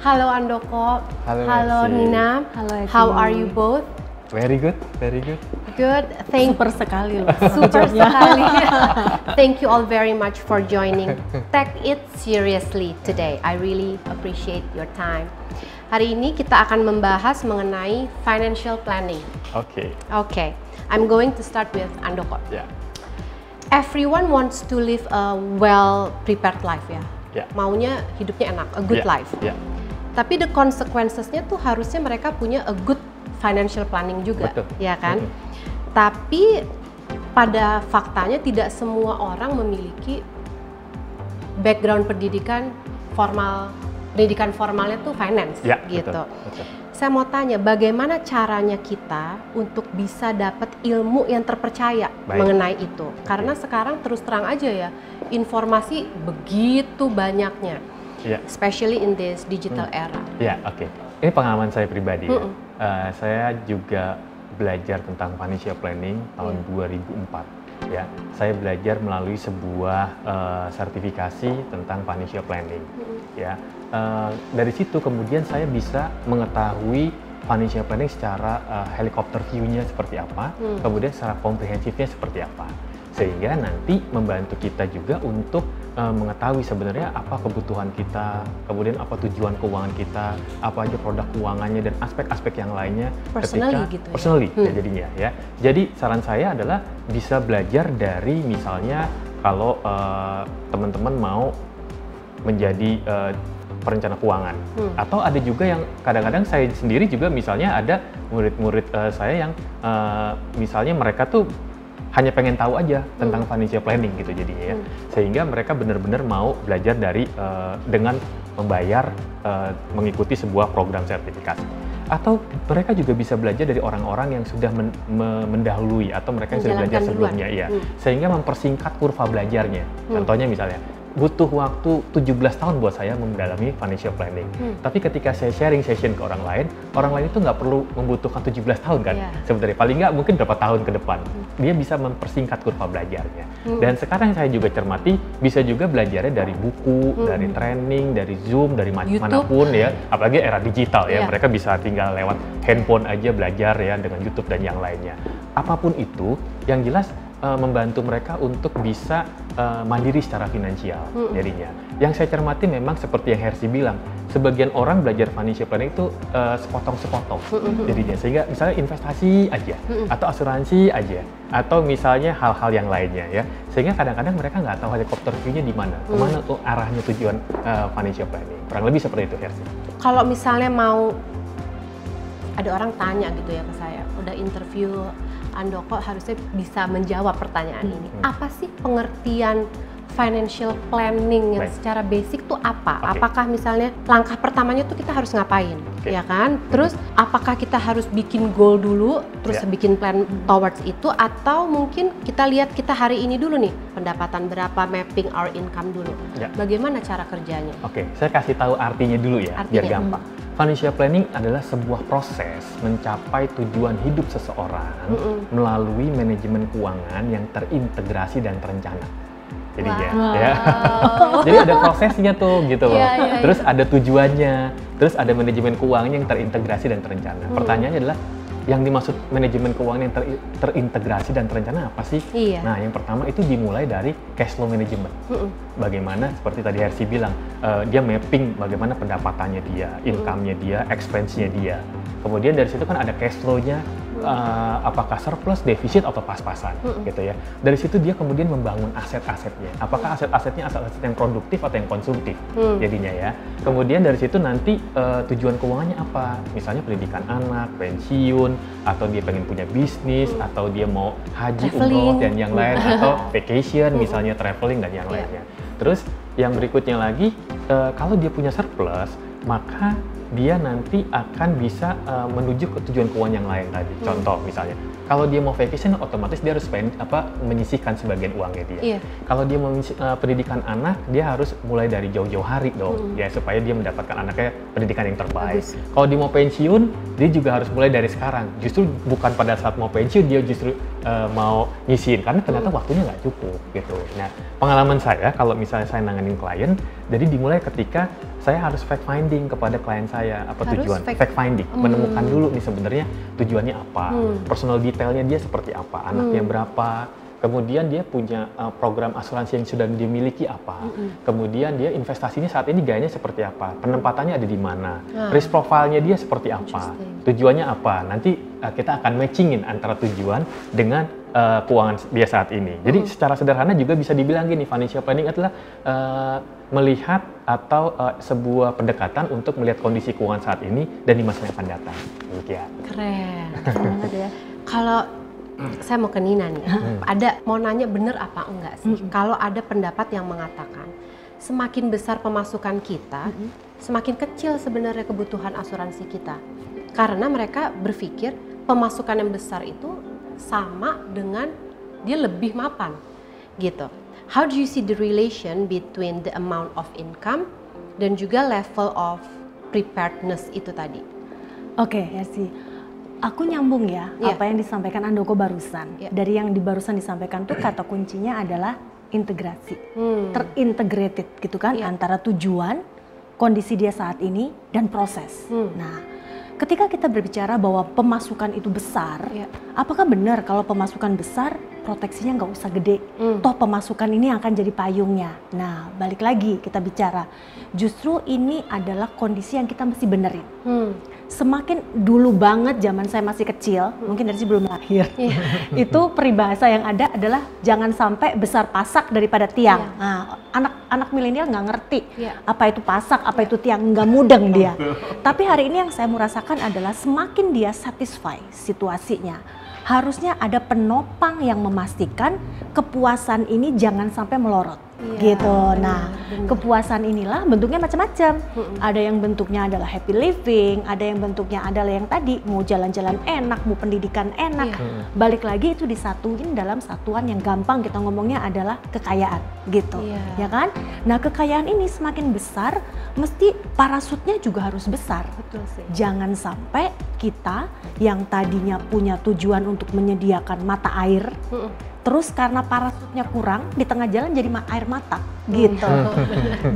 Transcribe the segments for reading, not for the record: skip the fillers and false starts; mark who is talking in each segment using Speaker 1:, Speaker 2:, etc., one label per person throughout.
Speaker 1: Halo Andoko.
Speaker 2: Halo
Speaker 1: Nina.
Speaker 3: Halo Eki.
Speaker 1: How are you both?
Speaker 2: Very good, very good.
Speaker 1: Good.
Speaker 3: Super sekali loh.
Speaker 1: Super sekali. Thank you all very much for joining. Take it seriously today. I really appreciate your time. Hari ini kita akan membahas mengenai financial planning. Okay. I'm going to start with Andoko.
Speaker 2: Yeah.
Speaker 1: Everyone wants to live a well prepared life ya.
Speaker 2: Yeah.
Speaker 1: Maunya hidupnya enak, a good life.
Speaker 2: Yeah.
Speaker 1: Tapi the consequences-nya tuh harusnya mereka punya a good financial planning juga,
Speaker 2: Betul.
Speaker 1: ya kan? Tapi pada faktanya tidak semua orang memiliki background pendidikan formalnya tuh finance,
Speaker 2: Ya,
Speaker 1: gitu.
Speaker 2: betul.
Speaker 1: Saya mau tanya, bagaimana caranya kita untuk bisa dapat ilmu yang terpercaya mengenai itu? Karena sekarang terus terang aja ya, informasi begitu banyaknya. Especially in this digital era.
Speaker 2: Ya, oke. Ini pengalaman saya pribadi. Saya juga belajar tentang financial planning tahun 2004. Ya, saya belajar melalui sebuah sertifikasi tentang financial planning. Ya, dari situ kemudian saya bisa mengetahui financial planning secara helikopter view-nya seperti apa, kemudian secara komprehensifnya seperti apa. Sehingga nanti membantu kita juga untuk mengetahui sebenarnya apa kebutuhan kita, kemudian apa tujuan keuangan kita, apa aja produk keuangannya dan aspek-aspek yang lainnya personally ya jadinya ya. Jadi saran saya adalah bisa belajar dari misalnya kalau teman-teman mau menjadi perencana keuangan, atau ada juga yang kadang-kadang saya sendiri juga misalnya ada murid-murid saya yang misalnya mereka tuh hanya pengen tahu aja tentang financial planning gitu jadinya ya, sehingga mereka benar-benar mau belajar dari dengan membayar mengikuti sebuah program sertifikasi, atau mereka juga bisa belajar dari orang-orang yang sudah mendahului atau mereka yang sudah belajar sebelumnya ya, sehingga mempersingkat kurva belajarnya. Contohnya misalnya butuh waktu 17 tahun buat saya mendalami financial planning. Tapi ketika saya sharing session ke orang lain itu nggak perlu membutuhkan 17 tahun kan? Sebenarnya paling nggak mungkin berapa tahun ke depan. Dia bisa mempersingkat kurva belajarnya. Dan sekarang saya juga cermati bisa juga belajarnya dari buku, dari training, dari Zoom, dari manapun ya. Apalagi era digital ya, mereka bisa tinggal lewat handphone aja belajar ya dengan YouTube dan yang lainnya. Apapun itu, yang jelas membantu mereka untuk bisa mandiri secara finansial jadinya. Yang saya cermati memang seperti yang Hersi bilang, sebagian orang belajar financial planning itu sepotong-sepotong jadinya, sehingga misalnya investasi aja atau asuransi aja atau misalnya hal-hal yang lainnya ya, sehingga kadang-kadang mereka nggak tahu helikopter view-nya di mana, kemana arahnya tujuan financial planning. Kurang lebih seperti itu Hersi.
Speaker 1: Kalau misalnya mau ada orang tanya gitu ya ke saya, udah interview Andoko harusnya bisa menjawab pertanyaan ini. Apa sih pengertian financial planning yang secara basic tuh apa? Apakah misalnya langkah pertamanya tuh kita harus ngapain, ya kan? Terus apakah kita harus bikin goal dulu, terus bikin plan towards itu, atau mungkin kita lihat kita hari ini dulu nih, pendapatan berapa, mapping our income dulu. Bagaimana cara kerjanya?
Speaker 2: Saya kasih tahu artinya dulu ya, biar gampang. Financial planning adalah sebuah proses mencapai tujuan hidup seseorang melalui manajemen keuangan yang terintegrasi dan terencana. Jadinya, ya. Jadi ada prosesnya tuh gitu loh. Terus ada tujuannya, terus ada manajemen keuangan yang terintegrasi dan terencana. Pertanyaannya adalah yang dimaksud manajemen keuangan yang terintegrasi dan terencana apa sih? Nah, yang pertama itu dimulai dari cash flow management. Bagaimana seperti tadi Hersi bilang, dia mapping bagaimana pendapatannya dia, income-nya dia, expense-nya dia. Kemudian dari situ kan ada cash flow-nya, apakah surplus, defisit, atau pas-pasan gitu ya. Dari situ dia kemudian membangun aset-asetnya. Apakah aset-asetnya aset-aset yang produktif atau yang konsumtif jadinya ya. Kemudian dari situ nanti tujuan keuangannya apa? Misalnya pendidikan anak, pensiun, atau dia pengen punya bisnis, atau dia mau haji, umroh, dan yang lain, atau vacation, misalnya traveling dan yang lainnya. Terus yang berikutnya lagi, kalau dia punya surplus, maka dia nanti akan bisa menuju ke tujuan keuangan yang lain tadi. Contoh misalnya, kalau dia mau vacation, otomatis dia harus menyisihkan sebagian uangnya dia. Kalau dia mau pendidikan anak, dia harus mulai dari jauh-jauh hari dong, ya supaya dia mendapatkan anaknya pendidikan yang terbaik. Kalau dia mau pensiun, dia juga harus mulai dari sekarang. Justru bukan pada saat mau pensiun dia justru mau nyisihin, karena ternyata waktunya nggak cukup gitu. Nah, pengalaman saya kalau misalnya saya nanganin klien, jadi dimulai ketika saya harus fact finding kepada klien saya, apa
Speaker 1: Harus
Speaker 2: tujuan fact finding, menemukan dulu nih sebenarnya tujuannya apa, personal detailnya dia seperti apa, anaknya berapa, kemudian dia punya program asuransi yang sudah dimiliki apa, kemudian dia investasinya saat ini gayanya seperti apa, penempatannya ada di mana, risk profile-nya dia seperti apa, tujuannya apa, nanti kita akan matchingin antara tujuan dengan keuangan dia saat ini. Jadi secara sederhana juga bisa dibilang gini, financial planning adalah melihat atau sebuah pendekatan untuk melihat kondisi keuangan saat ini dan di masa yang akan datang. Demikian.
Speaker 1: Keren banget ya. Kalau saya mau ke Nina nih, ada mau nanya bener apa enggak sih? Kalau ada pendapat yang mengatakan semakin besar pemasukan kita, semakin kecil sebenarnya kebutuhan asuransi kita. Karena mereka berpikir pemasukan yang besar itu sama dengan dia lebih mapan, gitu. How do you see the relation between the amount of income dan juga level of preparedness itu tadi?
Speaker 3: Oke, ya sih. Aku nyambung ya apa yang disampaikan Andoko barusan. Dari yang barusan disampaikan tuh kata kuncinya adalah integrasi, terintegrated gitu kan antara tujuan, kondisi dia saat ini dan proses. Nah, ketika kita berbicara bahwa pemasukan itu besar, apakah benar kalau pemasukan besar proteksinya nggak usah gede? Toh pemasukan ini akan jadi payungnya. Nah, balik lagi kita bicara, justru ini adalah kondisi yang kita mesti benerin. Semakin dulu banget zaman saya masih kecil, mungkin dari sebelum lahir, itu peribahasa yang ada adalah jangan sampai besar pasak daripada tiang. Nah, anak milenial nggak ngerti apa itu pasak, apa itu tiang, nggak mudeng dia. Tapi hari ini yang saya mau rasakan adalah semakin dia satisfy situasinya, harusnya ada penopang yang memastikan kepuasan ini jangan sampai melorot. Gitu. Nah, kepuasan inilah bentuknya macam-macam. Ada yang bentuknya adalah happy living, ada yang bentuknya adalah yang tadi mau jalan-jalan enak, mau pendidikan enak. Balik lagi itu disatuin dalam satuan yang gampang kita ngomongnya adalah kekayaan, gitu. Ya kan? Nah, kekayaan ini semakin besar, mesti parasutnya juga harus besar.
Speaker 1: Betul sih.
Speaker 3: Jangan sampai kita yang tadinya punya tujuan untuk menyediakan mata air, terus karena parasutnya kurang di tengah jalan jadi air mata gitu.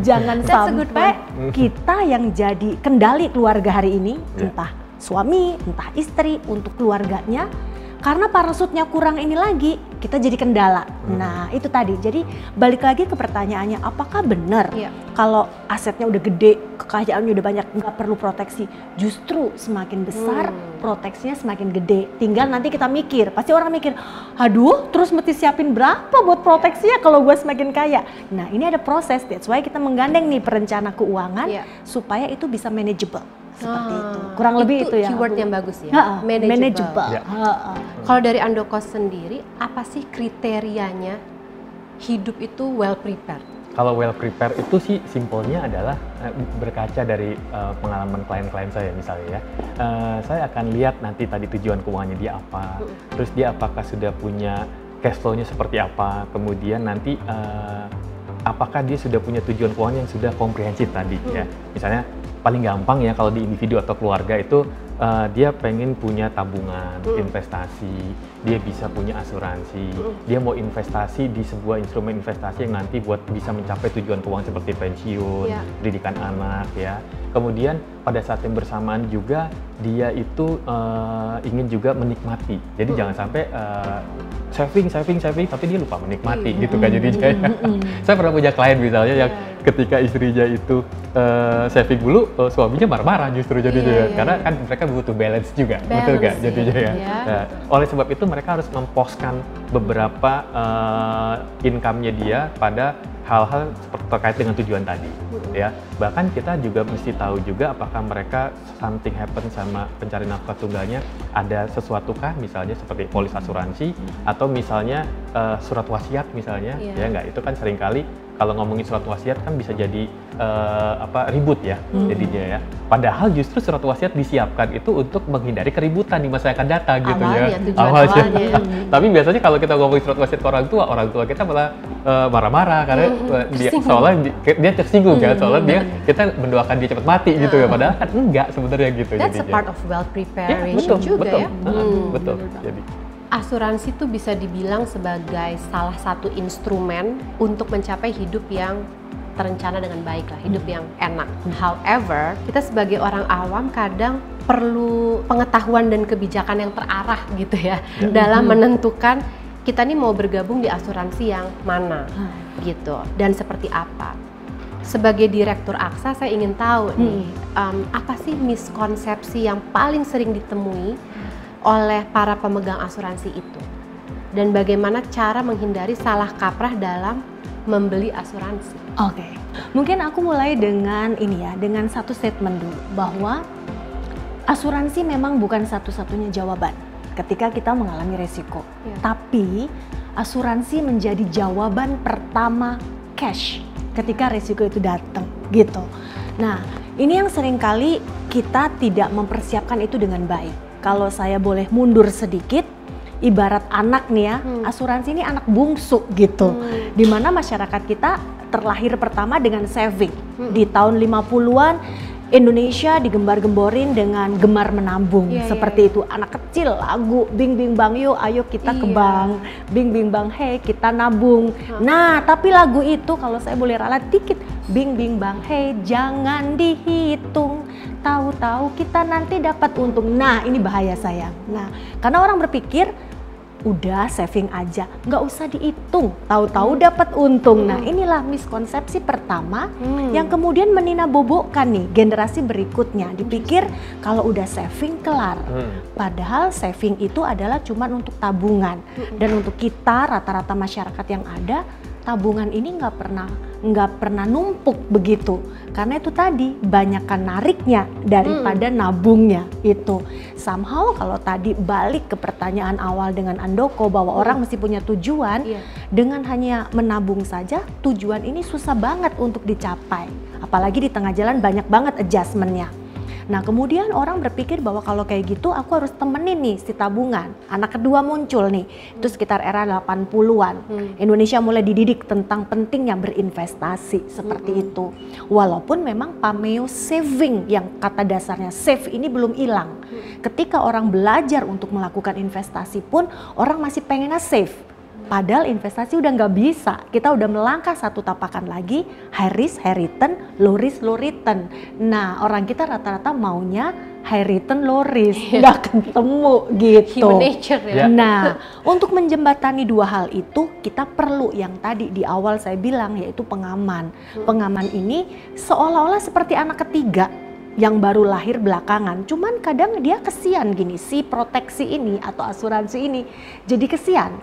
Speaker 3: Jangan sampai kita yang jadi kendali keluarga hari ini, entah suami, entah istri untuk keluarganya, karena parasutnya kurang ini lagi kita jadi kendala. Nah, itu tadi. Jadi balik lagi ke pertanyaannya, apakah benar kalau asetnya udah gede, kekayaannya udah banyak, nggak perlu proteksi? Justru semakin besar proteksinya semakin gede. Tinggal nanti kita mikir, pasti orang mikir, aduh terus mesti siapin berapa buat proteksinya kalau gue semakin kaya? Nah, ini ada proses, that's why kita menggandeng nih perencana keuangan supaya itu bisa manageable. Seperti itu, kurang lebih itu ya.
Speaker 1: Keyword yang bagus ya,
Speaker 3: manageable.
Speaker 1: Kalau dari Andoko sendiri, apa sih kriterianya hidup itu well prepared?
Speaker 2: Kalau well prepared itu sih simpelnya adalah berkaca dari pengalaman klien-klien saya misalnya ya. Saya akan lihat nanti tadi tujuan keuangannya dia apa, terus dia apakah sudah punya cash flow-nya seperti apa, kemudian nanti apakah dia sudah punya tujuan keuangan yang sudah komprehensif tadi ya. Misalnya paling gampang ya kalau di individu atau keluarga itu dia pengen punya tabungan, investasi, dia bisa punya asuransi, dia mau investasi di sebuah instrumen investasi yang nanti buat bisa mencapai tujuan keuangan seperti pensiun, pendidikan anak ya. Kemudian pada saat yang bersamaan juga dia itu ingin juga menikmati. Jadi jangan sampai saving tapi dia lupa menikmati gitu kan jadinya. Saya pernah punya klien misalnya yang ketika istrinya itu saving dulu, suaminya marah-marah justru jadinya karena kan mereka butuh balance juga, betul nggak jadinya ya. Nah, oleh sebab itu mereka harus memposkan beberapa income-nya dia pada hal-hal terkait dengan tujuan tadi ya. Bahkan kita juga mesti tahu juga apakah mereka something happen sama pencari nafkah tunggalnya, ada sesuatu kah misalnya seperti polis asuransi atau misalnya surat wasiat misalnya ya nggak, itu kan seringkali kalau ngomongin surat wasiat kan bisa jadi ribut ya jadinya ya. Padahal justru surat wasiat disiapkan itu untuk menghindari keributan di masa yang akan datang gitu ya. Awalnya. Tapi biasanya kalau kita ngomongin surat wasiat ke orang tua kita malah marah-marah karena dia soalnya dia tersinggung kan, soalnya kita mendoakan dia cepat mati gitu ya. Padahal kan enggak sebenarnya gitu.
Speaker 1: That's a part of well preparation juga ya.
Speaker 2: Betul. Jadi
Speaker 1: asuransi itu bisa dibilang sebagai salah satu instrumen untuk mencapai hidup yang terencana dengan baik lah, hidup yang enak. However, kita sebagai orang awam kadang perlu pengetahuan dan kebijakan yang terarah gitu ya, dalam menentukan kita nih mau bergabung di asuransi yang mana gitu, dan seperti apa. Sebagai Direktur Aksa, saya ingin tahu nih, apa sih miskonsepsi yang paling sering ditemui oleh para pemegang asuransi itu? Dan bagaimana cara menghindari salah kaprah dalam membeli asuransi?
Speaker 3: Oke, mungkin aku mulai dengan ini ya, dengan satu statement dulu, bahwa asuransi memang bukan satu-satunya jawaban ketika kita mengalami resiko. Tapi asuransi menjadi jawaban pertama cash ketika resiko itu datang gitu. Nah, ini yang seringkali kita tidak mempersiapkan itu dengan baik. Kalau saya boleh mundur sedikit, ibarat anak nih ya, asuransi ini anak bungsu gitu. Dimana masyarakat kita terlahir pertama dengan saving. Di tahun 50-an Indonesia digembar-gemborin dengan gemar menabung, seperti itu. Anak kecil lagu Bing Bing Bang Yo, ayo kita ke bank, Bing Bing Bang Hey kita nabung. Nah, tapi lagu itu kalau saya boleh ralat dikit, Bing Bing Bang Hey jangan dihitung, tahu-tahu kita nanti dapat untung. Nah, ini bahaya sayang. Nah, karena orang berpikir udah saving aja, nggak usah dihitung, tahu-tahu dapat untung. Nah, inilah miskonsepsi pertama yang kemudian meninabobokan nih generasi berikutnya. Dipikir kalau udah saving kelar, padahal saving itu adalah cuma untuk tabungan. Dan untuk kita rata-rata masyarakat yang ada, tabungan ini nggak pernah numpuk begitu, karena itu tadi banyakkan nariknya daripada nabungnya itu. Somehow kalau tadi balik ke pertanyaan awal dengan Andoko bahwa orang mesti punya tujuan, dengan hanya menabung saja tujuan ini susah banget untuk dicapai, apalagi di tengah jalan banyak banget adjustmentnya. Nah, kemudian orang berpikir bahwa kalau kayak gitu aku harus temenin nih si tabungan. Anak kedua muncul nih, itu sekitar era 80-an. Indonesia mulai dididik tentang pentingnya berinvestasi seperti itu. Walaupun memang pameo saving yang kata dasarnya save ini belum hilang. Ketika orang belajar untuk melakukan investasi pun orang masih pengennya save. Padahal investasi udah nggak bisa, kita udah melangkah satu tapakan lagi, high risk, high return, low risk, low return. Nah, orang kita rata-rata maunya high return, low risk, nggak ketemu gitu.
Speaker 1: Human nature ya.
Speaker 3: Nah, untuk menjembatani dua hal itu, kita perlu yang tadi di awal saya bilang, yaitu pengaman. Pengaman ini seolah-olah seperti anak ketiga yang baru lahir belakangan, cuman kadang dia kesian gini, si proteksi ini atau asuransi ini jadi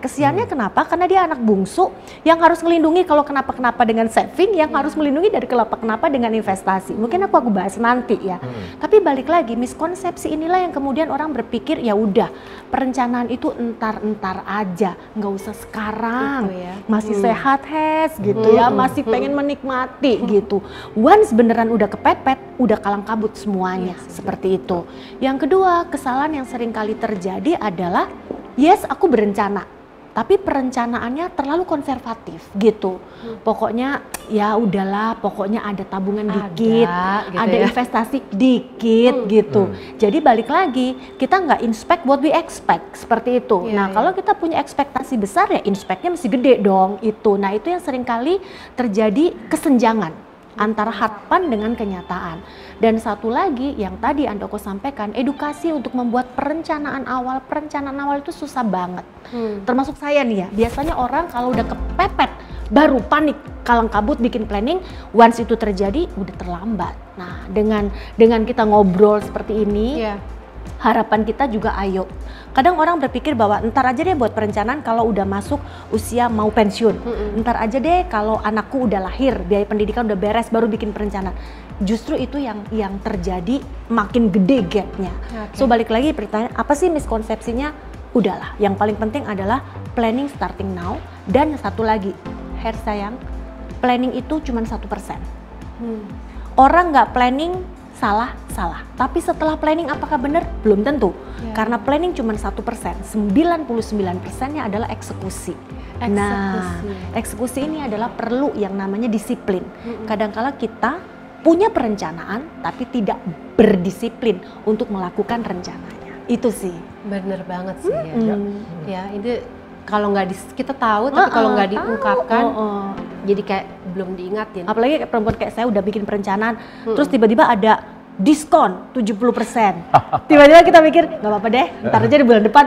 Speaker 3: kesiannya kenapa? Karena dia anak bungsu yang harus melindungi kalau kenapa-kenapa dengan saving, yang harus melindungi dari kenapa-kenapa dengan investasi. Mungkin aku bahas nanti ya. Tapi balik lagi, miskonsepsi inilah yang kemudian orang berpikir ya udah perencanaan itu entar-entar aja, nggak usah sekarang, masih sehat gitu ya, masih pengen menikmati gitu. Once beneran udah kepepet, udah kalang kabut semuanya, seperti itu. Yang kedua, kesalahan yang sering kali terjadi adalah yes, aku berencana, tapi perencanaannya terlalu konservatif gitu. Pokoknya ya udahlah, pokoknya ada tabungan dikit, gitu ada investasi dikit gitu. Jadi balik lagi, kita nggak inspect what we expect, seperti itu. Nah, kalau kita punya ekspektasi besar ya inspeknya mesti gede dong itu. Nah, itu yang sering kali terjadi kesenjangan antara harapan dengan kenyataan. Dan satu lagi yang tadi Andoko sampaikan, edukasi untuk membuat perencanaan awal itu susah banget. Termasuk saya nih ya, biasanya orang kalau udah kepepet baru panik, kalang kabut bikin planning, once itu terjadi udah terlambat. Nah, dengan kita ngobrol seperti ini, harapan kita juga ayo. Kadang orang berpikir bahwa entar aja deh buat perencanaan kalau udah masuk usia mau pensiun. Entar aja deh kalau anakku udah lahir, biaya pendidikan udah beres baru bikin perencanaan. Justru itu yang terjadi, makin gede gapnya. So balik lagi pertanyaan, apa sih miskonsepsinya? Udahlah, yang paling penting adalah planning starting now. Dan satu lagi, Her sayang, planning itu cuma 1%. Orang nggak planning salah. Tapi setelah planning apakah benar? Belum tentu. Karena planning cuma 1%, 99%-nya adalah eksekusi. Nah, eksekusi ini adalah perlu yang namanya disiplin. Kadang-kala kita punya perencanaan tapi tidak berdisiplin untuk melakukan rencananya. Itu sih.
Speaker 1: Bener banget sih ya. Ya, ini kalau nggak kita tahu tapi kalau nggak diungkapkan Jadi kayak belum diingatin.
Speaker 3: Apalagi kayak perempuan kayak saya udah bikin perencanaan, terus tiba-tiba ada diskon 70%. Tiba-tiba kita mikir, nggak apa-apa deh, ntar aja di bulan depan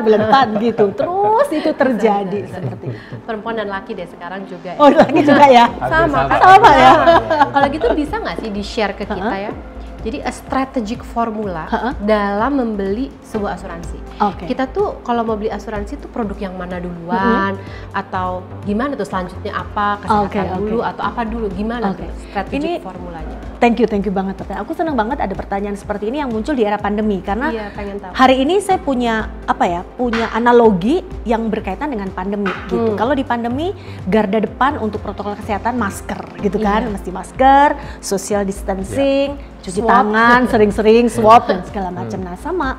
Speaker 3: gitu. Terus itu terjadi seperti itu.
Speaker 1: Perempuan dan laki deh sekarang juga.
Speaker 3: Oh, laki juga ya?
Speaker 1: Sama ya. Kalau gitu bisa nggak sih di-share ke kita ya? Jadi a strategic formula dalam membeli sebuah asuransi. Kita tuh kalau mau beli asuransi tuh produk yang mana duluan atau gimana tuh selanjutnya apa, kesehatan dulu atau apa dulu, gimana tuh strategic formulanya?
Speaker 3: Thank you banget. Aku senang banget ada pertanyaan seperti ini yang muncul di era pandemi karena hari ini saya punya punya analogi yang berkaitan dengan pandemi gitu. Kalau di pandemi garda depan untuk protokol kesehatan masker gitu kan, mesti masker, social distancing, cuci tangan, sering-sering swab dan segala macam. Nah, sama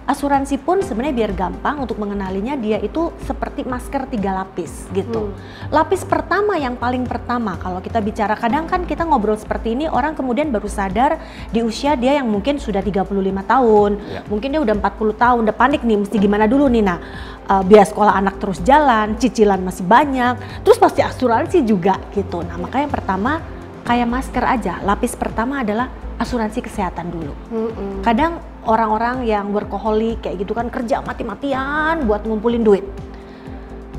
Speaker 3: asuransi pun sebenarnya biar gampang untuk mengenalinya, dia itu seperti masker 3 lapis gitu. Lapis pertama yang paling pertama kalau kita bicara, kadang kan kita ngobrol seperti ini orang kemudian baru sadar di usia dia yang mungkin sudah 35 tahun, mungkin dia udah 40 tahun, udah panik nih mesti gimana dulu nih. Nah, biaya sekolah anak terus jalan, cicilan masih banyak, terus pasti asuransi juga gitu. Nah, makanya yang pertama kayak masker aja, lapis pertama adalah asuransi kesehatan dulu. Kadang orang-orang yang workaholic kayak gitu kan kerja mati-matian buat ngumpulin duit.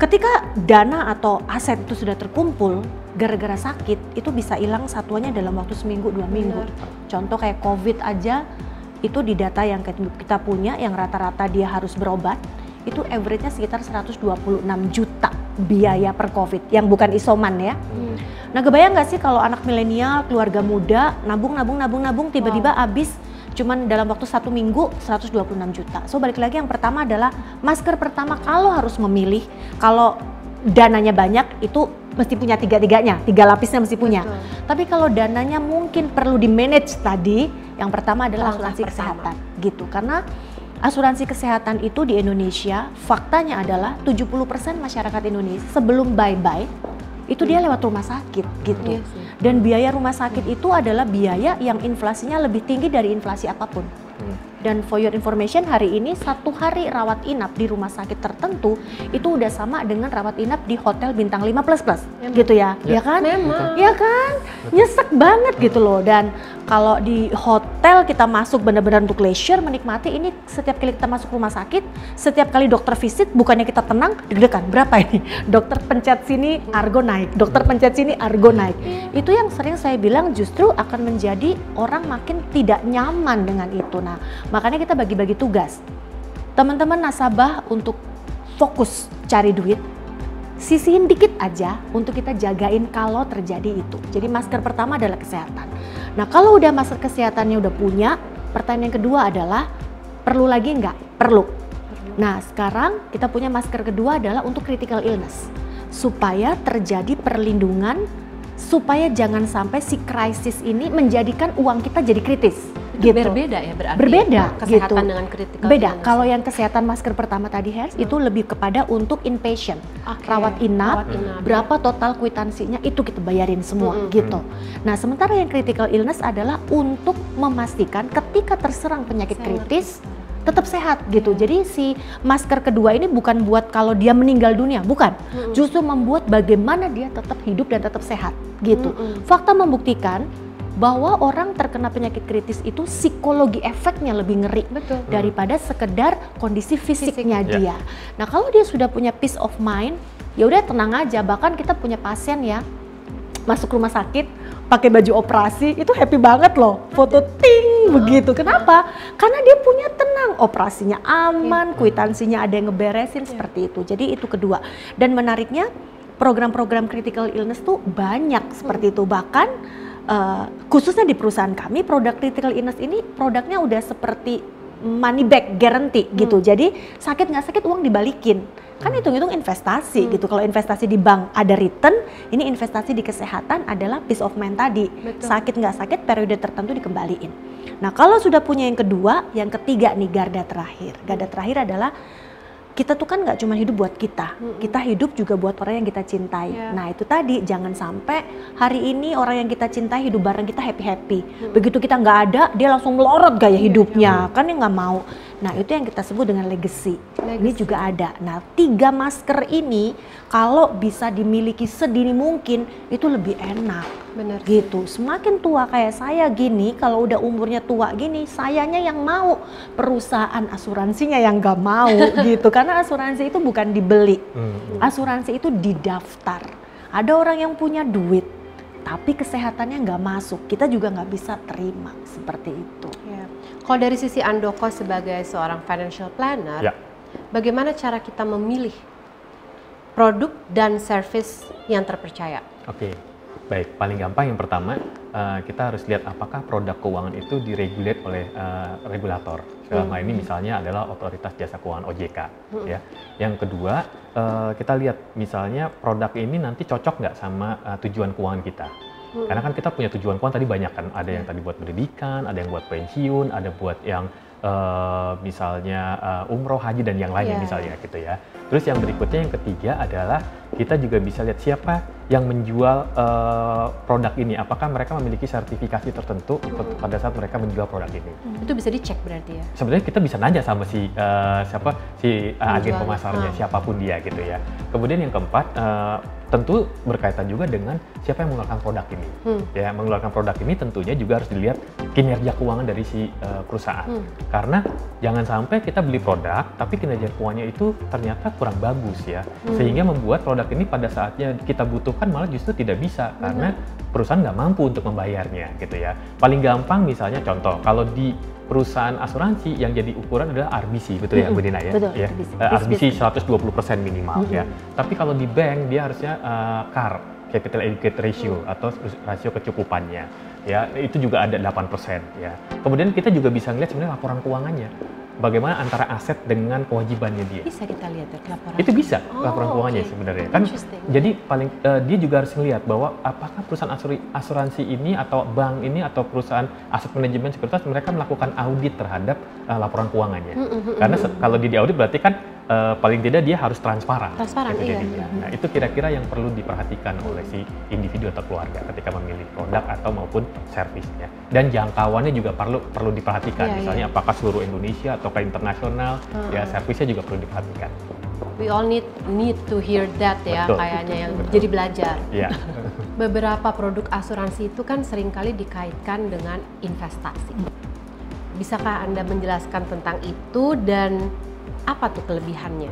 Speaker 3: Ketika dana atau aset itu sudah terkumpul, gara-gara sakit itu bisa hilang satuannya dalam waktu seminggu 2 minggu. Contoh kayak COVID aja, itu di data yang kita punya yang rata-rata dia harus berobat, itu average-nya sekitar 126 juta biaya per COVID, yang bukan isoman ya. Nah, kebayang nggak sih kalau anak milenial, keluarga muda, nabung, tiba-tiba habis cuman dalam waktu 1 minggu 126 juta. So balik lagi yang pertama adalah masker pertama kalau harus memilih, kalau dananya banyak itu mesti punya 3-3-nya, 3 lapisnya mesti punya. Tapi kalau dananya mungkin perlu di manage tadi, yang pertama adalah asuransi kesehatan gitu. Karena asuransi kesehatan itu di Indonesia faktanya adalah 70% masyarakat Indonesia sebelum bye-bye itu dia lewat rumah sakit gitu. Dan biaya rumah sakit itu adalah biaya yang inflasinya lebih tinggi dari inflasi apapun. Dan for your information, hari ini 1 hari rawat inap di rumah sakit tertentu itu udah sama dengan rawat inap di hotel bintang 5 plus gitu ya. Ya kan? Ya kan? Nyesek banget gitu loh. Dan kalau di hotel kita masuk benar-benar untuk leisure, menikmati, ini setiap kali kita masuk rumah sakit, setiap kali dokter visit bukannya kita tenang, deg-degan, berapa ini? Dokter pencet sini argo naik, dokter pencet sini argo naik. Itu yang sering saya bilang justru akan menjadi orang makin tidak nyaman dengan itu. Nah, makanya kita bagi-bagi tugas. Teman-teman nasabah untuk fokus cari duit, sisihin dikit aja untuk kita jagain kalau terjadi itu. Jadi masker pertama adalah kesehatan. Nah, kalau udah masker kesehatannya udah punya, pertanyaan yang kedua adalah perlu lagi nggak? Perlu. Nah, sekarang kita punya masker kedua adalah untuk critical illness. Supaya terjadi perlindungan, supaya jangan sampai si krisis ini menjadikan uang kita jadi kritis. Gitu.
Speaker 1: Berbeda ya berarti.
Speaker 3: Berbeda
Speaker 1: kesehatan
Speaker 3: gitu.
Speaker 1: dengan critical
Speaker 3: beda.
Speaker 1: illness.
Speaker 3: Kalau yang kesehatan masker pertama tadi itu lebih kepada untuk inpatient, rawat inap, berapa total kwitansinya itu kita bayarin semua gitu. Nah, sementara yang critical illness adalah untuk memastikan ketika terserang penyakit kritis tetap sehat gitu. Jadi si masker kedua ini bukan buat kalau dia meninggal dunia, bukan. Justru membuat bagaimana dia tetap hidup dan tetap sehat gitu. Fakta membuktikan bahwa orang terkena penyakit kritis itu psikologi efeknya lebih ngeri daripada sekedar kondisi fisiknya dia. Nah, kalau dia sudah punya peace of mind, ya udah tenang aja. Bahkan kita punya pasien ya masuk rumah sakit pakai baju operasi itu happy banget loh, foto ting begitu. Kenapa? Karena dia punya tenang, operasinya aman, kwitansinya ada yang ngeberesin seperti itu. Jadi itu kedua. Dan menariknya program-program critical illness tuh banyak seperti itu. Bahkan khususnya di perusahaan kami, produk critical illness ini produknya udah seperti money back guarantee gitu. Jadi sakit nggak sakit uang dibalikin. Kan hitung-hitung investasi gitu. Kalau investasi di bank ada return, ini investasi di kesehatan adalah peace of mind tadi. Sakit nggak sakit periode tertentu dikembaliin. Nah, kalau sudah punya yang kedua, yang ketiga nih garda terakhir. Garda terakhir adalah kita tuh kan nggak cuma hidup buat kita hidup juga buat orang yang kita cintai. Nah, itu tadi jangan sampai hari ini orang yang kita cintai hidup bareng kita happy-happy. Begitu kita nggak ada, dia langsung melorot gaya hidupnya, kan ya nggak mau. Nah, itu yang kita sebut dengan legacy. Ini juga ada. Nah, 3 masker ini kalau bisa dimiliki sedini mungkin itu lebih enak.
Speaker 1: Bener.
Speaker 3: Gitu. Semakin tua kayak saya gini, kalau udah umurnya tua gini, sayanya yang mau, perusahaan asuransinya yang gak mau gitu. Karena asuransi itu bukan dibeli. Asuransi itu didaftar. Ada orang yang punya duit, tapi kesehatannya nggak masuk, kita juga nggak bisa terima seperti itu.
Speaker 1: Ya. Kalau dari sisi Andoko sebagai seorang financial planner, bagaimana cara kita memilih produk dan service yang terpercaya?
Speaker 2: Oke, baik. Paling gampang yang pertama, kita harus lihat apakah produk keuangan itu diregulate oleh regulator. Dalam hal ini misalnya adalah Otoritas Jasa Keuangan OJK. Ya. Yang kedua, kita lihat misalnya produk ini nanti cocok nggak sama tujuan keuangan kita. Karena kan kita punya tujuan keuangan tadi banyak kan, ada yang tadi buat pendidikan, ada yang buat pensiun, ada buat yang misalnya umroh, haji dan yang lainnya misalnya gitu ya. Terus yang berikutnya yang ketiga adalah kita juga bisa lihat siapa yang menjual produk ini, apakah mereka memiliki sertifikasi tertentu pada saat mereka menjual produk ini.
Speaker 1: Itu bisa dicek berarti ya?
Speaker 2: Sebenarnya kita bisa nanya sama si agen pemasarnya, siapapun dia gitu ya. Kemudian yang keempat, tentu berkaitan juga dengan siapa yang mengeluarkan produk ini. Ya, mengeluarkan produk ini tentunya juga harus dilihat kinerja keuangan dari si perusahaan. Karena jangan sampai kita beli produk, tapi kinerja keuangannya itu ternyata kurang bagus ya. Sehingga membuat produk ini pada saatnya kita butuhkan malah justru tidak bisa. Karena perusahaan nggak mampu untuk membayarnya gitu ya. Paling gampang misalnya contoh, kalau di perusahaan asuransi yang jadi ukuran adalah RBC, betul ya Bu Dina ya?
Speaker 3: Betul,
Speaker 2: Ya. RBC 120% minimal ya. Tapi kalau di bank dia harusnya CAR, Capital Adequacy Ratio atau rasio kecukupannya. Ya, itu juga ada 8% ya. Kemudian kita juga bisa ngeliat sebenarnya laporan keuangannya. Bagaimana antara aset dengan kewajibannya dia.
Speaker 1: Bisa kita lihat ya laporan.
Speaker 2: Itu bisa laporan keuangannya sebenarnya kan. Jadi paling dia juga harus melihat bahwa apakah perusahaan asuransi ini atau bank ini atau perusahaan aset manajemen sekuritas mereka melakukan audit terhadap laporan keuangannya. Karena kalau di audit berarti kan paling tidak dia harus transparan.
Speaker 1: Transparan,
Speaker 2: gitu
Speaker 1: iya.
Speaker 2: Nah, itu kira-kira yang perlu diperhatikan oleh si individu atau keluarga ketika memilih produk atau maupun servisnya. Dan jangkauannya juga perlu diperhatikan. Misalnya apakah seluruh Indonesia atau ke internasional, ya servisnya juga perlu diperhatikan.
Speaker 1: We all need to hear that ya.
Speaker 2: Betul.
Speaker 1: Kayaknya yang jadi belajar.
Speaker 2: Iya.
Speaker 1: Beberapa produk asuransi itu kan seringkali dikaitkan dengan investasi. Bisakah Anda menjelaskan tentang itu dan apa tuh kelebihannya?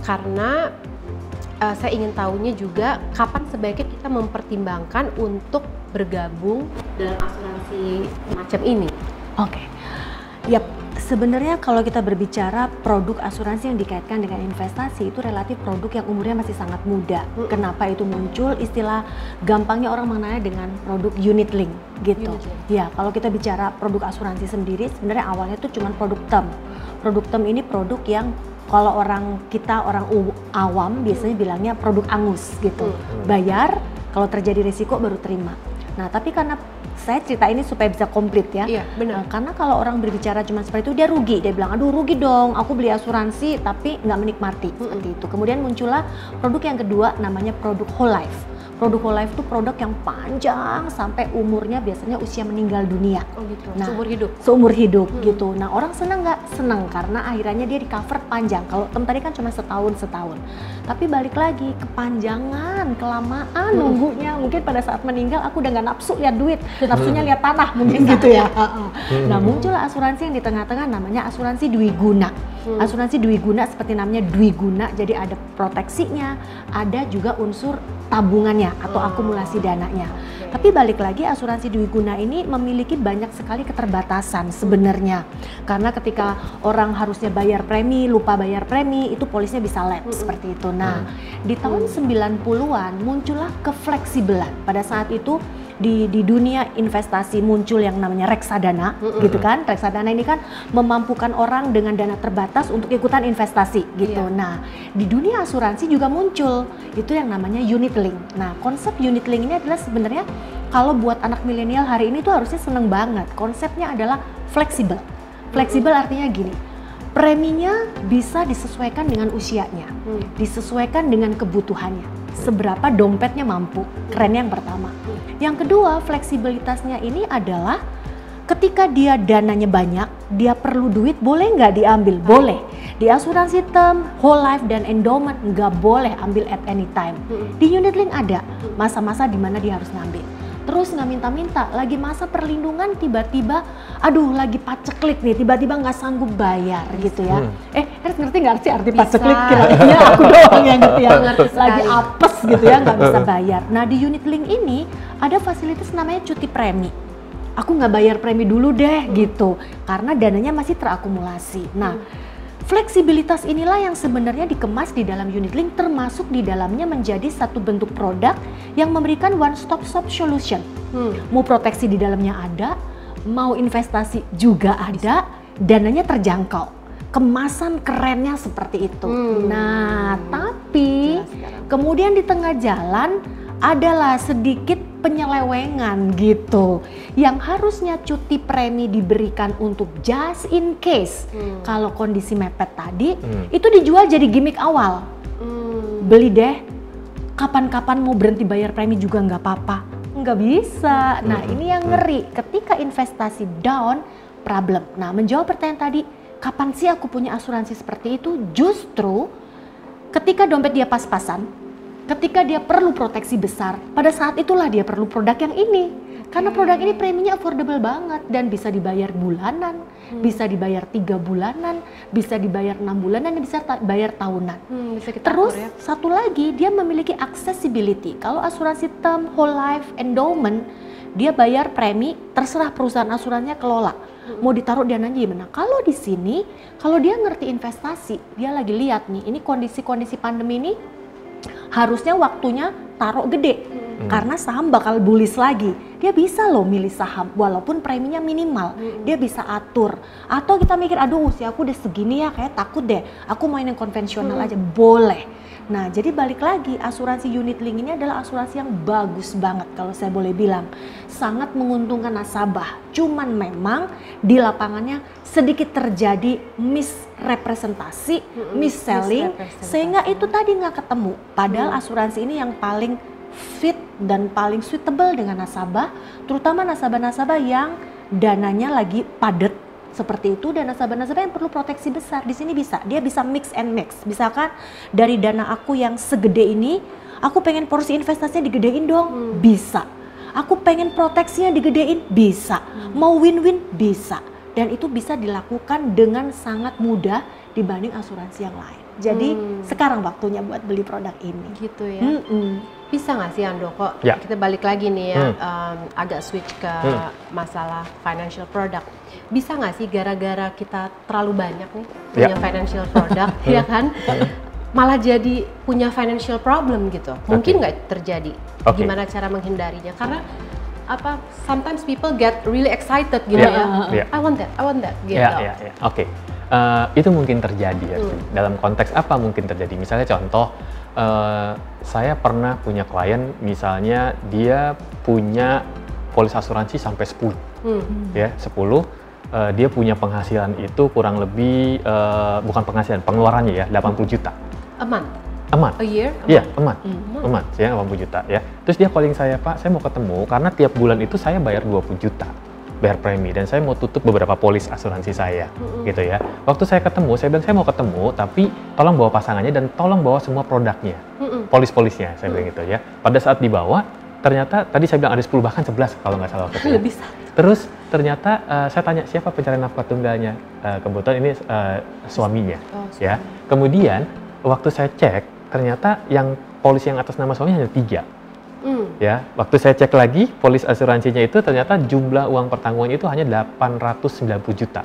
Speaker 1: Karena saya ingin tahunya juga kapan sebaiknya kita mempertimbangkan untuk bergabung dalam asuransi macam ini.
Speaker 3: Oke. Yap, sebenarnya kalau kita berbicara produk asuransi yang dikaitkan dengan investasi itu relatif produk yang umurnya masih sangat muda. Kenapa itu muncul? Istilah gampangnya orang mengenalnya dengan produk unit link gitu. Ya, kalau kita bicara produk asuransi sendiri sebenarnya awalnya itu cuma produk term. Produk term ini produk yang kalau orang awam biasanya bilangnya produk angus gitu. Bayar, kalau terjadi risiko baru terima. Nah, tapi karena saya cerita ini supaya bisa komplit ya.
Speaker 1: Iya, benar.
Speaker 3: Karena kalau orang berbicara cuma seperti itu dia rugi. Dia bilang, aduh rugi dong, aku beli asuransi tapi nggak menikmati. Seperti itu. Kemudian muncullah produk yang kedua namanya produk whole life. Produk whole life itu produk yang panjang sampai umurnya biasanya usia meninggal dunia.
Speaker 1: Oh gitu,
Speaker 3: nah,
Speaker 1: seumur hidup?
Speaker 3: Seumur hidup gitu. Nah, orang seneng nggak? Seneng karena akhirannya dia di cover panjang. Kalau term tadi kan cuma setahun. Tapi balik lagi, kepanjangan, kelamaan nunggunya. Mungkin pada saat meninggal aku udah nggak nafsu lihat duit, nafsunya lihat tanah mungkin gitu ya. Nah, muncullah asuransi yang di tengah-tengah namanya asuransi dwiguna. Asuransi dwiguna seperti namanya dwiguna, jadi ada proteksinya, ada juga unsur tabungannya atau akumulasi dananya. Tapi balik lagi asuransi dwiguna ini memiliki banyak sekali keterbatasan sebenarnya. Karena ketika orang harusnya bayar premi, lupa bayar premi, itu polisnya bisa lapse seperti itu. Nah, di tahun 90-an muncullah kefleksibelan. Pada saat itu di dunia investasi muncul yang namanya reksadana, gitu kan. Reksadana ini kan memampukan orang dengan dana terbatas untuk ikutan investasi gitu. Nah, di dunia asuransi juga muncul itu yang namanya unit link. Nah, konsep unit link ini adalah sebenarnya kalau buat anak milenial hari ini tuh harusnya seneng banget. Konsepnya adalah fleksibel. Fleksibel artinya gini, preminya bisa disesuaikan dengan usianya, disesuaikan dengan kebutuhannya. Seberapa dompetnya mampu, keren yang pertama. Yang kedua, fleksibilitasnya ini adalah ketika dia dananya banyak, dia perlu duit, boleh nggak diambil? Boleh. Di asuransi term, whole life, dan endowment nggak boleh ambil at any time. Di unit link ada masa-masa di mana dia harus ngambil. Terus nggak minta-minta, lagi masa perlindungan tiba-tiba, aduh lagi paceklik nih, tiba-tiba nggak sanggup bayar gitu ya. Harus ngerti nggak sih arti paceklik? Kira-kira aku doang yang ngerti ya. Lagi apes gitu ya, nggak bisa bayar. Nah di unit link ini ada fasilitas namanya cuti premi. Aku nggak bayar premi dulu deh gitu, karena dananya masih terakumulasi. Nah fleksibilitas inilah yang sebenarnya dikemas di dalam unit link, termasuk di dalamnya menjadi satu bentuk produk yang memberikan one stop shop solution. Mau proteksi di dalamnya ada, mau investasi juga ada, dananya terjangkau. Kemasan kerennya seperti itu. Nah, tapi kemudian di tengah jalan adalah sedikit penyelewengan gitu, yang harusnya cuti premi diberikan untuk just in case kalau kondisi mepet tadi, itu dijual jadi gimmick awal. Beli deh, kapan-kapan mau berhenti bayar premi juga nggak apa-apa. Nggak bisa. Nah ini yang ngeri, ketika investasi down, problem. Nah menjawab pertanyaan tadi, kapan sih aku punya asuransi seperti itu? Justru ketika dompet dia pas-pasan, ketika dia perlu proteksi besar, pada saat itulah dia perlu produk yang ini. Karena produk ini preminya affordable banget dan bisa dibayar bulanan, bisa dibayar 3 bulanan, bisa dibayar 6 bulanan, dan bisa bayar tahunan.
Speaker 1: Bisa kita
Speaker 3: Terus
Speaker 1: atur ya.
Speaker 3: satu lagi, dia memiliki accessibility. Kalau asuransi term, whole life, endowment, dia bayar premi, terserah perusahaan asuransinya kelola. Mau ditaruh dananya gimana? Kalau di sini, kalau dia ngerti investasi, dia lagi lihat nih, ini kondisi-kondisi pandemi ini, harusnya waktunya taruh gede karena saham bakal bullish lagi. Dia bisa loh milih saham walaupun preminya minimal, dia bisa atur. Atau kita mikir, aduh usia aku udah segini ya, kayak takut deh, aku main yang konvensional aja, boleh. Nah jadi balik lagi, asuransi unit link ini adalah asuransi yang bagus banget kalau saya boleh bilang. Sangat menguntungkan nasabah, cuman memang di lapangannya sedikit terjadi misrepresentasi, mis-selling, sehingga itu tadi nggak ketemu. Padahal asuransi ini yang paling fit dan paling suitable dengan nasabah, terutama nasabah-nasabah yang dananya lagi padat seperti itu, dan nasabah-nasabah yang perlu proteksi besar. Di sini bisa, dia bisa mix and mix. Misalkan dari dana aku yang segede ini, aku pengen porsi investasinya digedein dong, bisa. Aku pengen proteksinya digedein, bisa. Mau win-win, bisa. Dan itu bisa dilakukan dengan sangat mudah dibanding asuransi yang lain. Jadi sekarang waktunya buat beli produk ini.
Speaker 1: Gitu ya. Bisa nggak sih Handoko?
Speaker 2: Ya.
Speaker 1: Kita balik lagi nih ya, agak switch ke masalah financial product. Bisa nggak sih gara-gara kita terlalu banyak nih punya financial product, ya kan? Malah jadi punya financial problem gitu. Mungkin nggak terjadi. Gimana cara menghindarinya? Karena apa? Sometimes people get really excited gitu ya. I want that gitu.
Speaker 2: Oke. Itu mungkin terjadi ya. Dalam konteks apa mungkin terjadi? Misalnya contoh, saya pernah punya klien, misalnya dia punya polis asuransi sampai 10, ya 10. Dia punya penghasilan itu kurang lebih, bukan penghasilan, pengeluarannya ya 80 juta.
Speaker 1: A month? A year?
Speaker 2: Iya, a month, ya 80 juta ya. Terus dia calling saya, Pak, saya mau ketemu karena tiap bulan itu saya bayar 20 juta. Bayar premi, dan saya mau tutup beberapa polis asuransi saya, gitu ya. Waktu saya ketemu, saya bilang saya mau ketemu, tapi tolong bawa pasangannya dan tolong bawa semua produknya, polis-polisnya, saya bilang gitu ya. Pada saat dibawa, ternyata tadi saya bilang ada 10 bahkan 11 kalau nggak salah waktu itu.
Speaker 1: Lebih.
Speaker 2: Terus ternyata saya tanya siapa pencari nafkah tunggalnya, kebetulan ini suaminya, ya. Kemudian waktu saya cek, ternyata yang polis yang atas nama suaminya hanya 3. Ya, waktu saya cek lagi polis asuransinya itu ternyata jumlah uang pertanggungannya itu hanya 890 juta.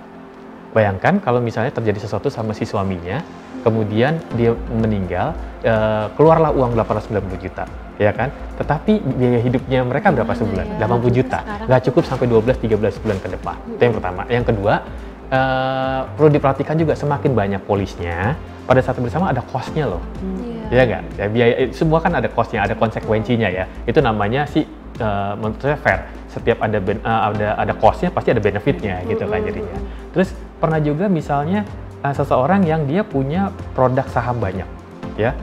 Speaker 2: Bayangkan kalau misalnya terjadi sesuatu sama si suaminya, kemudian dia meninggal, keluarlah uang 890 juta, ya kan? Tetapi biaya hidupnya mereka berapa sebulan? 80 juta. Nggak cukup sampai 12-13 bulan ke depan. Itu yang pertama. Yang kedua, perlu diperhatikan juga semakin banyak polisnya, pada saat bersama ada cost-nya loh. Ya nggak? Ya, biaya semua kan ada cost-nya, ada konsekuensinya ya. Itu namanya sih menurut saya fair. Setiap ada cost-nya pasti ada benefit-nya gitu kan jadinya. Terus pernah juga misalnya seseorang yang dia punya produk saham banyak, ya.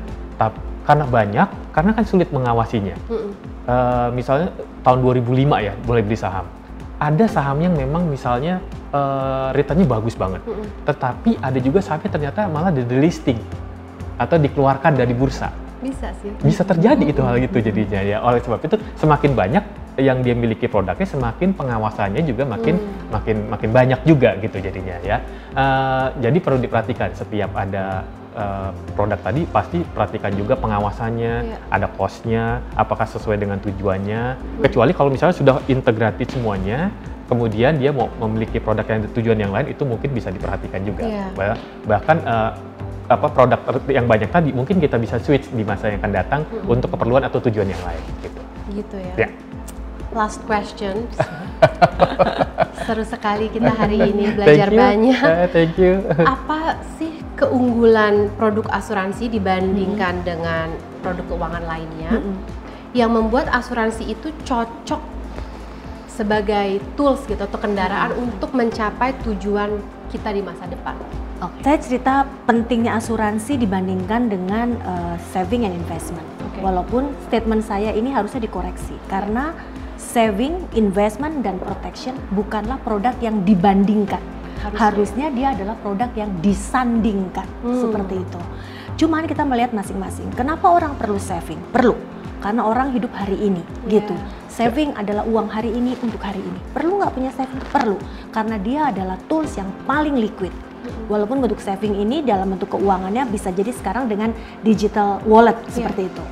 Speaker 2: Karena kan sulit mengawasinya. Misalnya tahun 2005 ya mulai beli saham. ada saham yang memang misalnya returnnya bagus banget, tetapi ada juga sahamnya ternyata malah delisting atau dikeluarkan dari bursa.
Speaker 1: Bisa sih.
Speaker 2: Bisa terjadi itu hal itu jadinya ya. Oleh sebab itu semakin banyak yang dia miliki produknya, semakin pengawasannya juga makin banyak juga gitu jadinya ya. Jadi perlu diperhatikan setiap ada produk tadi, pasti perhatikan juga pengawasannya, ada cost-nya, apakah sesuai dengan tujuannya. Kecuali kalau misalnya sudah integratif semuanya, kemudian dia mau memiliki produk yang tujuan yang lain, itu mungkin bisa diperhatikan juga. Bahkan produk yang banyak tadi mungkin kita bisa switch di masa yang akan datang untuk keperluan atau tujuan yang lain gitu.
Speaker 1: Gitu ya. Last question. Seru sekali kita hari ini belajar banyak.
Speaker 2: Thank you.
Speaker 1: Apa sih keunggulan produk asuransi dibandingkan dengan produk keuangan lainnya yang membuat asuransi itu cocok sebagai tools gitu atau kendaraan untuk mencapai tujuan kita di masa depan?
Speaker 3: Saya cerita pentingnya asuransi dibandingkan dengan saving and investment. Walaupun statement saya ini harusnya dikoreksi karena saving, investment, dan protection bukanlah produk yang dibandingkan. Harusnya dia adalah produk yang disandingkan, seperti itu. Cuman kita melihat masing-masing. Kenapa orang perlu saving? Perlu, karena orang hidup hari ini, gitu. Saving adalah uang hari ini untuk hari ini. Perlu nggak punya saving? Perlu, karena dia adalah tools yang paling liquid. Walaupun bentuk saving ini dalam bentuk keuangannya bisa jadi sekarang dengan digital wallet seperti itu.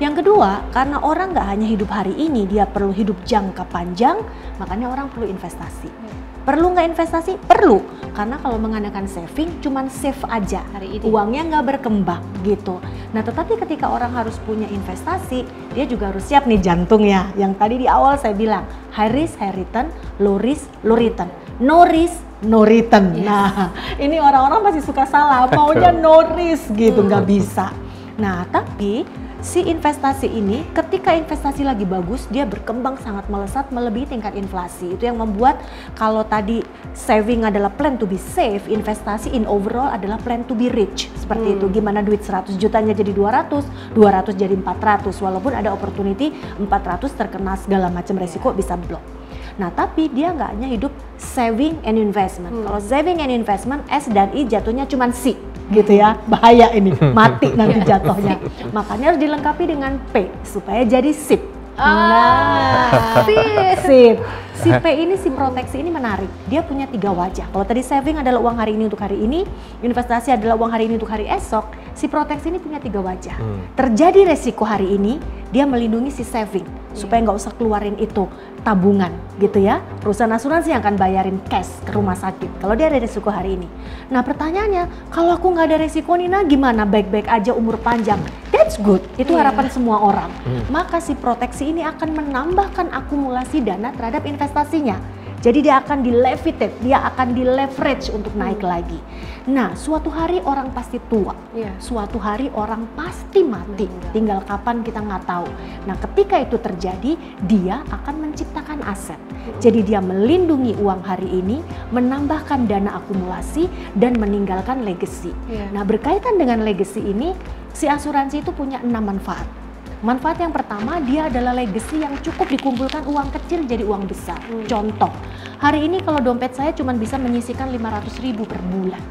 Speaker 3: Yang kedua, karena orang nggak hanya hidup hari ini, dia perlu hidup jangka panjang, makanya orang perlu investasi. Perlu nggak investasi? Perlu, karena kalau mengandalkan saving, cuman save aja, hari ini uangnya nggak berkembang gitu. Nah, tetapi ketika orang harus punya investasi, dia juga harus siap nih jantungnya. Yang tadi di awal saya bilang, high risk, high return, low risk, low return, no risk, no return. Nah, ini orang-orang masih suka salah, maunya no risk gitu, nggak bisa. Nah, tapi si investasi ini ketika investasi lagi bagus, dia berkembang sangat melesat melebihi tingkat inflasi. Itu yang membuat kalau tadi saving adalah plan to be safe, investasi in overall adalah plan to be rich. Seperti itu, gimana duit 100 jutanya jadi 200, 200 jadi 400, walaupun ada opportunity 400 terkena segala macam resiko bisa blok. Nah, tapi dia nggak hanya hidup saving and investment. Kalau saving and investment, S dan I jatuhnya cuma C, gitu ya. Bahaya ini, mati nanti jatuhnya. Makanya harus dilengkapi dengan P, supaya jadi SIP. SIP. Si P ini, si proteksi ini menarik. Dia punya 3 wajah. Kalau tadi saving adalah uang hari ini untuk hari ini, investasi adalah uang hari ini untuk hari esok, si proteksi ini punya 3 wajah. Terjadi resiko hari ini, dia melindungi si saving supaya nggak usah keluarin itu tabungan gitu ya. Perusahaan asuransi yang akan bayarin cash ke rumah sakit kalau dia ada resiko hari ini. Nah, pertanyaannya, kalau aku nggak ada resiko nih, nah gimana? Baik-baik aja, umur panjang. That's good. Itu harapan semua orang. Maka si proteksi ini akan menambahkan akumulasi dana terhadap investasinya. Jadi dia akan di-levitate, dia akan di-leverage untuk naik lagi. Nah, suatu hari orang pasti tua, suatu hari orang pasti mati. Tinggal kapan kita nggak tahu. Nah, ketika itu terjadi, dia akan menciptakan aset. Jadi dia melindungi uang hari ini, menambahkan dana akumulasi, dan meninggalkan legacy. Nah, berkaitan dengan legacy ini, si asuransi itu punya 6 manfaat. Manfaat yang pertama, dia adalah legacy yang cukup dikumpulkan uang kecil jadi uang besar. Contoh, hari ini kalau dompet saya cuma bisa menyisihkan 500.000 per bulan.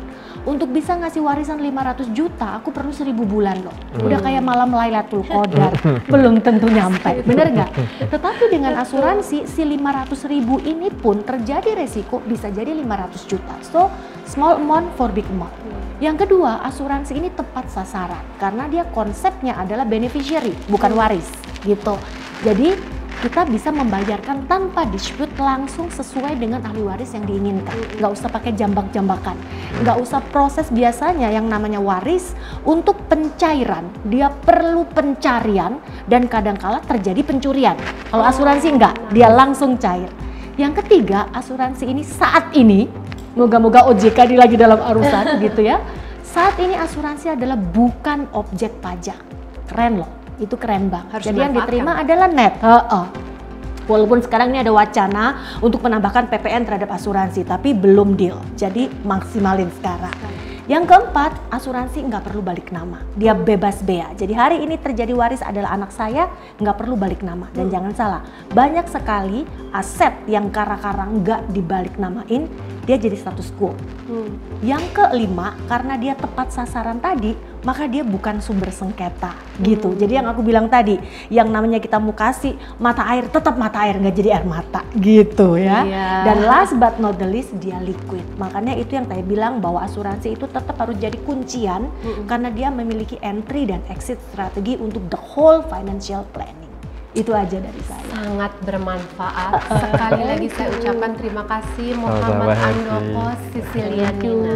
Speaker 3: Untuk bisa ngasih warisan 500 juta, aku perlu 1000 bulan loh. Udah kayak malam Lailatul Qadar, belum tentu nyampe, bener nggak? Tetapi dengan asuransi, si 500.000 ini pun terjadi resiko bisa jadi 500 juta. So, small amount for big amount. Yang kedua, asuransi ini tepat sasaran karena dia konsepnya adalah beneficiary, bukan waris gitu. Jadi kita bisa membayarkan tanpa dispute langsung sesuai dengan ahli waris yang diinginkan. Nggak usah pakai jambak-jambakan, nggak usah proses biasanya yang namanya waris untuk pencairan. Dia perlu pencarian dan kadangkala terjadi pencurian. Kalau asuransi enggak, dia langsung cair. Yang ketiga, asuransi ini saat ini, moga-moga OJK lagi dalam urusan gitu ya. Saat ini asuransi adalah bukan objek pajak. Keren loh, itu keren banget. Jadi yang diterima adalah net. Walaupun sekarang ini ada wacana untuk menambahkan PPN terhadap asuransi, tapi belum deal. Jadi maksimalin sekarang. Yang keempat, asuransi nggak perlu balik nama, dia bebas bea. Jadi hari ini terjadi waris adalah anak saya, nggak perlu balik nama. Dan jangan salah, banyak sekali aset yang kara-kara nggak dibalik namain, dia jadi status quo. Yang kelima, karena dia tepat sasaran tadi, maka dia bukan sumber sengketa gitu. Jadi yang aku bilang tadi, yang namanya kita mau kasih mata air, tetap mata air, nggak jadi air mata gitu ya. Dan last but not the least, dia liquid. Makanya itu yang saya bilang bahwa asuransi itu tetap harus jadi kuncian karena dia memiliki entry dan exit strategi untuk the whole financial planning. Itu aja dari saya.
Speaker 1: Sangat bermanfaat. Sekali lagi saya ucapkan terima kasih Muhammad Andoko Sicilianina.